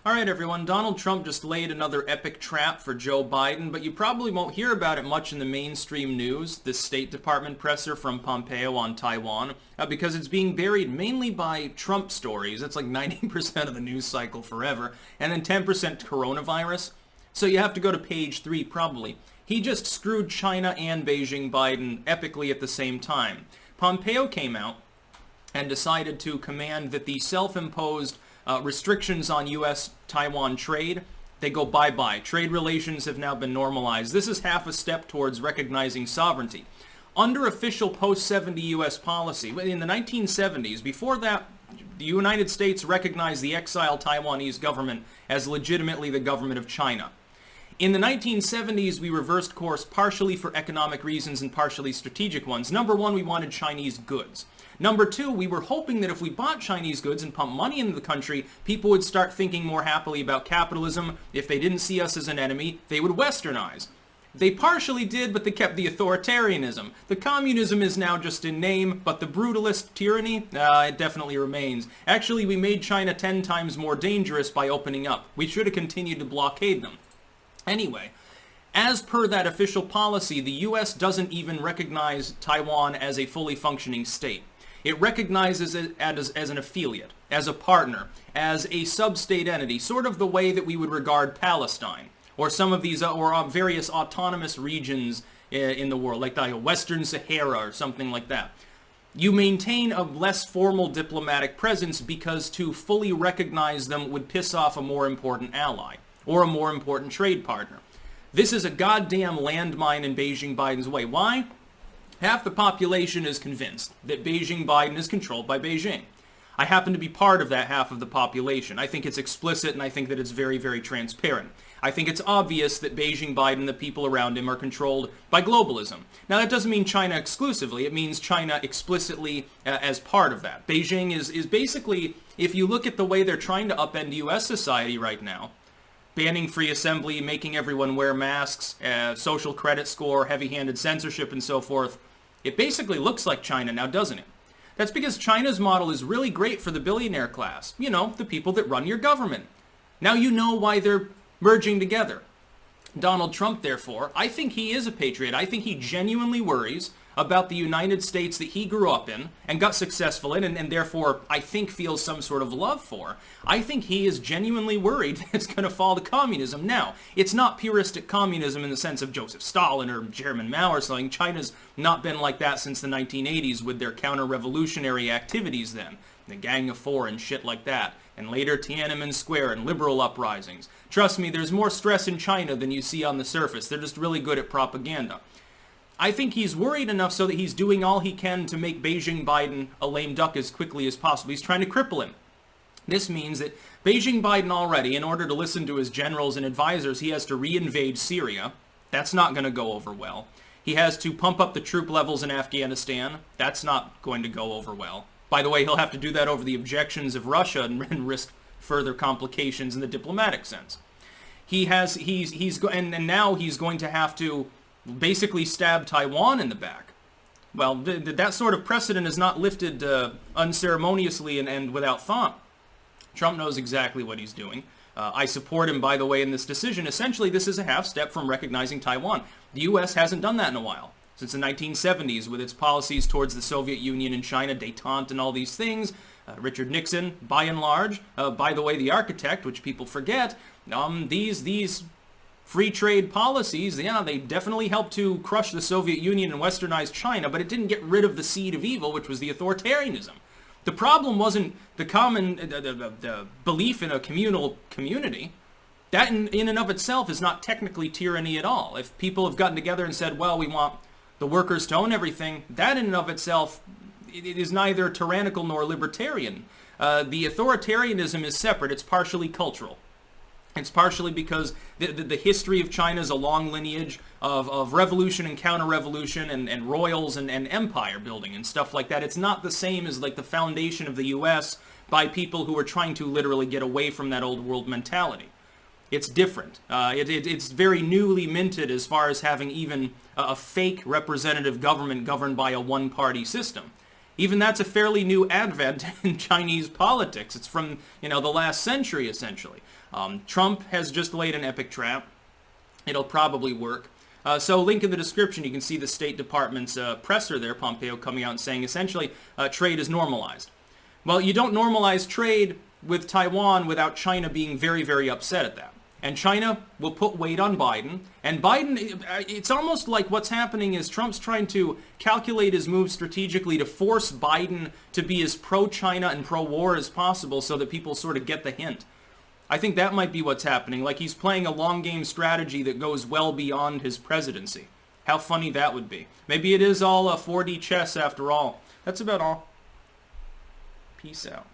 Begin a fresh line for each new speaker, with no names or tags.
Alright everyone, Donald Trump just laid another epic trap for Joe Biden, but you probably won't hear about it much in the mainstream news, this State Department presser from Pompeo on Taiwan, because it's being buried mainly by Trump stories. It's like 90% of the news cycle forever, and then 10% coronavirus. So you have to go to page 3 probably. He just screwed China and Beijing Biden epically at the same time. Pompeo came out and decided to command that the self-imposed restrictions on U.S.-Taiwan trade, they go bye-bye. Trade relations have now been normalized. This is half a step towards recognizing sovereignty. Under official post-70 U.S. policy, in the 1970s, before that, the United States recognized the exiled Taiwanese government as legitimately the government of China. In the 1970s, we reversed course partially for economic reasons and partially strategic ones. Number one, we wanted Chinese goods. Number two, we were hoping that if we bought Chinese goods and pumped money into the country, people would start thinking more happily about capitalism. If they didn't see us as an enemy, they would westernize. They partially did, but they kept the authoritarianism. The communism is now just in name, but the brutalist tyranny, it definitely remains. Actually, we made China 10 times more dangerous by opening up. We should have continued to blockade them. Anyway, as per that official policy, the U.S. doesn't even recognize Taiwan as a fully functioning state. It recognizes it as an affiliate, as a partner, as a sub-state entity, sort of the way that we would regard Palestine, or some of these, or various autonomous regions in the world, like the Western Sahara or something like that. You maintain a less formal diplomatic presence because to fully recognize them would piss off a more important ally, or a more important trade partner. This is a goddamn landmine in Beijing Biden's way. Why? Half the population is convinced that Beijing Biden is controlled by Beijing. I happen to be part of that half of the population. I think it's explicit and I think that it's very, very transparent. I think it's obvious that Beijing Biden and the people around him are controlled by globalism. Now that doesn't mean China exclusively, it means China explicitly as part of that. Beijing is basically, if you look at the way they're trying to upend US society right now, banning free assembly, making everyone wear masks, social credit score, heavy-handed censorship, and so forth. It basically looks like China now, doesn't it? That's because China's model is really great for the billionaire class. You know, the people that run your government. Now you know why they're merging together. Donald Trump, therefore, I think he is a patriot. I think he genuinely worries about the United States that he grew up in and got successful in and therefore I think feels some sort of love for. I think he is genuinely worried that it's going to fall to communism. Now, it's not puristic communism in the sense of Joseph Stalin or Chairman Mao or something. China's not been like that since the 1980s with their counter-revolutionary activities then. The Gang of Four and shit like that. And later Tiananmen Square and liberal uprisings. Trust me, there's more stress in China than you see on the surface. They're just really good at propaganda. I think he's worried enough so that he's doing all he can to make Beijing Biden a lame duck as quickly as possible. He's trying to cripple him. This means that Beijing Biden already, in order to listen to his generals and advisors, he has to re-invade Syria. That's not going to go over well. He has to pump up the troop levels in Afghanistan. That's not going to go over well. By the way, he'll have to do that over the objections of Russia and risk further complications in the diplomatic sense. And now he's going to have to basically stab Taiwan in the back. Well, that sort of precedent is not lifted unceremoniously and without thought. Trump knows exactly what he's doing. I support him, by the way, in this decision. Essentially, this is a half step from recognizing Taiwan. The U.S. hasn't done that in a while. Since the 1970s, with its policies towards the Soviet Union and China, détente and all these things. Richard Nixon, by and large, by the way, the architect, which people forget, these free trade policies, yeah, they definitely helped to crush the Soviet Union and westernize China, but it didn't get rid of the seed of evil, which was the authoritarianism. The problem wasn't the the belief in a communal community. That in and of itself is not technically tyranny at all. If people have gotten together and said, well, we want the workers to own everything, that in and of itself it is neither tyrannical nor libertarian. The authoritarianism is separate. It's partially cultural. It's partially because the history of China is a long lineage of revolution and counter-revolution and royals and empire building and stuff like that. It's not the same as like the foundation of the U.S. by people who are trying to literally get away from that old world mentality. It's different. It's very newly minted as far as having even a fake representative government governed by a one-party system. Even that's a fairly new advent in Chinese politics. It's from, the last century, essentially. Trump has just laid an epic trap. It'll probably work. So link in the description, you can see the State Department's presser there, Pompeo, coming out and saying essentially trade is normalized. Well, you don't normalize trade with Taiwan without China being very, very upset at that. And China will put weight on Biden. And Biden, it's almost like what's happening is Trump's trying to calculate his moves strategically to force Biden to be as pro-China and pro-war as possible so that people sort of get the hint. I think that might be what's happening. Like he's playing a long game strategy that goes well beyond his presidency. How funny that would be. Maybe it is all a 4D chess after all. That's about all. Peace out.